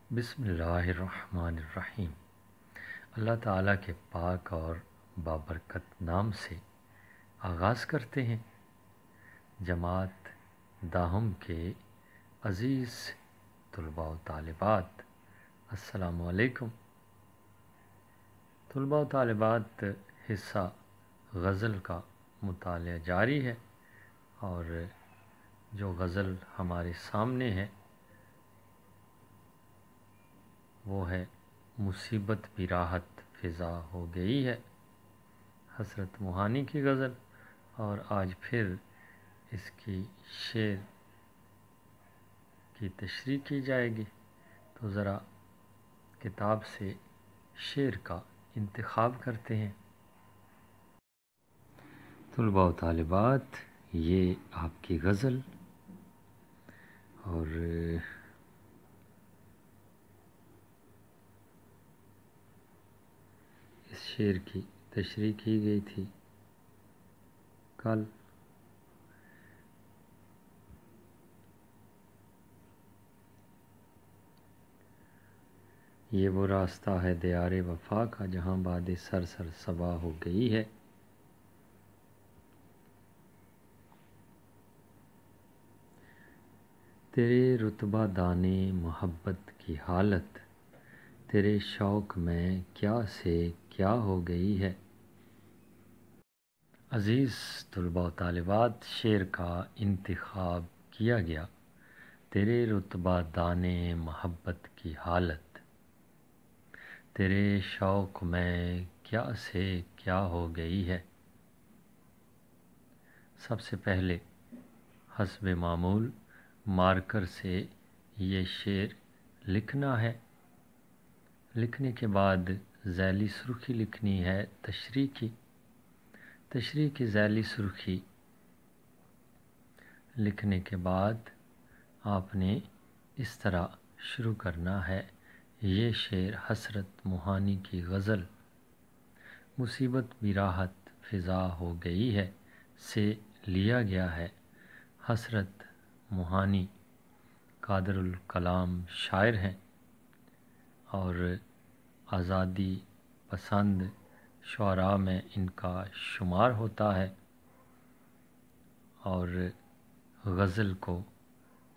बिस्मिल्लाहिर्रहमानिर्रहीम। अल्लाह ताला के पाक और बाबरकत नाम से आगाज़ करते हैं। जमात दाहम के अज़ीज़ तुलबा व तालिबात, अस्सलामु अलैकुम। तुलबा व तालिबात, हिस्सा गज़ल का मुतालिया जारी है और जो गज़ल हमारे सामने है वो है मुसीबत भी राहत फ़िज़ा हो गई है, हसरत मोहानी की गज़ल। और आज फिर इसकी शेर की तशरीह की जाएगी। तो ज़रा किताब से शेर का इंतखाब करते हैं। तुलबा व तालिबात, ये आपकी गज़ल और इस शेर की तशरीह की गई थी कल। ये वो रास्ता है दियारे वफा का जहाँ बादे सर सर सबा हो गई है। तेरे रुतबा दाने मोहब्बत की हालत, तेरे शौक़ में क्या से क्या हो गई है। अज़ीज़ तुलबा व तालिबात, शेर का इंतखाब किया गया। तेरे रुतबा दाने मोहब्बत की हालत, तेरे शौक़ में क्या से क्या हो गई है। सबसे पहले हस्ब मामूल मार्कर से ये शेर लिखना है। लिखने के बाद ज़ैली सुर्खी लिखनी है तशरीह की। तशरीह की ज़ैली सुर्खी लिखने के बाद आपने इस तरह शुरू करना है। ये शेर हसरत मोहानी की गज़ल मुसीबत भी राहत फ़िज़ा हो गई है से लिया गया है। हसरत मोहानी कादरुल कलाम शायर हैं और आज़ादी पसंद शुअरा में इनका शुमार होता है और गज़ल को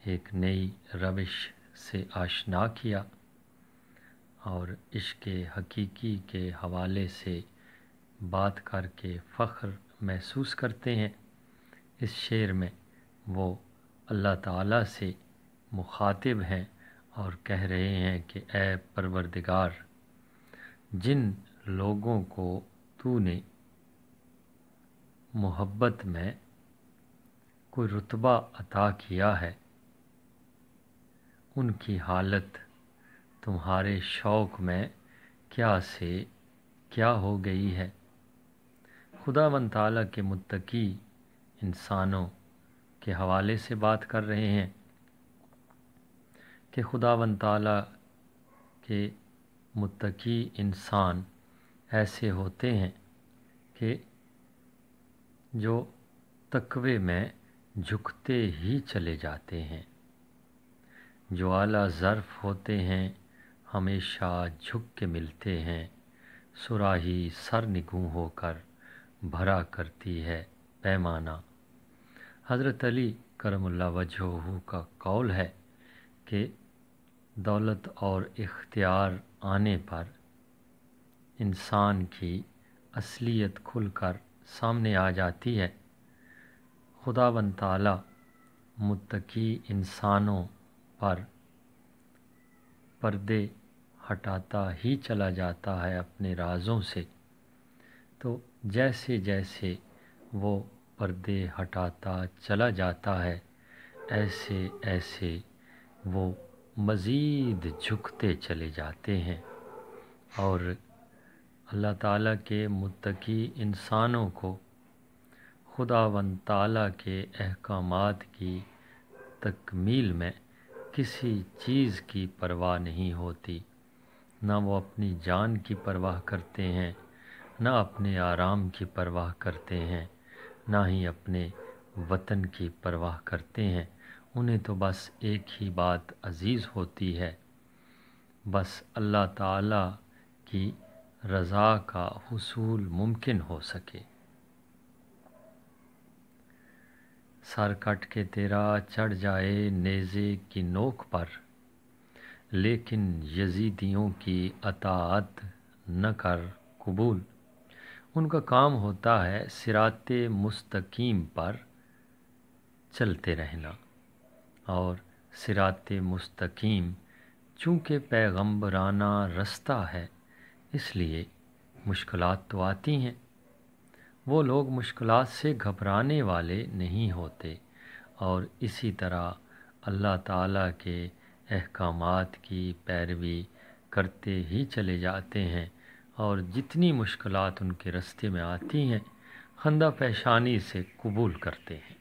एक नई रविश से आशना किया और इश्क़ हकीकी के हवाले से बात करके फ़ख्र महसूस करते हैं। इस शेर में वो अल्लाह ताला से मुखातिब हैं और कह रहे हैं कि ऐ परवरदिगार, जिन लोगों को तूने मोहब्बत में कोई रुतबा अता किया है, उनकी हालत तुम्हारे शौक़ में क्या से क्या हो गई है। खुदावंद ताला के मुत्तकी इंसानों के हवाले से बात कर रहे हैं कि खुदावंद ताला के मुत्तकी इंसान ऐसे होते हैं कि जो तक़वे में झुकते ही चले जाते हैं। जो आला ज़र्फ़ होते हैं हमेशा झुक के मिलते हैं। सुराही सर निगूं होकर भरा करती है पैमाना। हज़रत अली करमुल्लाह वजहहू का कौल है कि दौलत और इख्तियार आने पर इंसान की असलियत खुलकर सामने आ जाती है। खुदावंद ताला मुत्तकी इंसानों पर पर्दे हटाता ही चला जाता है अपने राज़ों से। तो जैसे जैसे वो पर्दे हटाता चला जाता है ऐसे ऐसे वो मज़ीद झुकते चले जाते हैं और अल्लाह ताला के मुत्तकी इंसानों को खुदावंद ताला के अहकामात की तकमील में किसी चीज़ की परवाह नहीं होती। ना वो अपनी जान की परवाह करते हैं, ना अपने आराम की परवाह करते हैं, ना ही अपने वतन की परवाह करते हैं। उन्हें तो बस एक ही बात अज़ीज़ होती है بس اللہ تعالی کی رضا کا حصول ممکن ہو سکے۔ سر کٹ کے تیرا چڑھ جائے نیزے کی نوک پر، لیکن یزیدیوں کی اطاعت نہ کر قبول۔ ان کا کام ہوتا ہے صراط مستقیم پر چلتے رہنا، اور صراط مستقیم چونکہ پیغمبرانہ رستہ ہے، اس لیے مشکلات تو آتی ہیں۔ وہ لوگ مشکلات سے گھبرانے والے نہیں ہوتے، اور اسی طرح اللہ تعالیٰ کے احکامات کی پیروی کرتے ہی چلے جاتے ہیں، اور جتنی مشکلات ان کے راستے میں آتی ہیں خندہ پیشانی سے قبول کرتے ہیں۔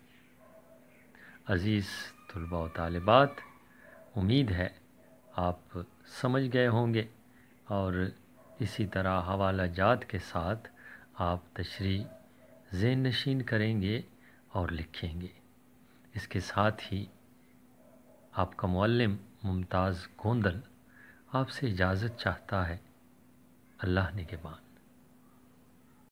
عزیز طلباء و طالبات، امید ہے آپ سمجھ گئے ہوں گے، اور اسی طرح حوالہ جات کے ساتھ آپ تشریح ذہن نشین کریں گے اور لکھیں گے۔ اس کے ساتھ ہی آپ کا معلم ممتاز گوندل آپ سے اجازت چاہتا ہے۔ اللہ نگہبان۔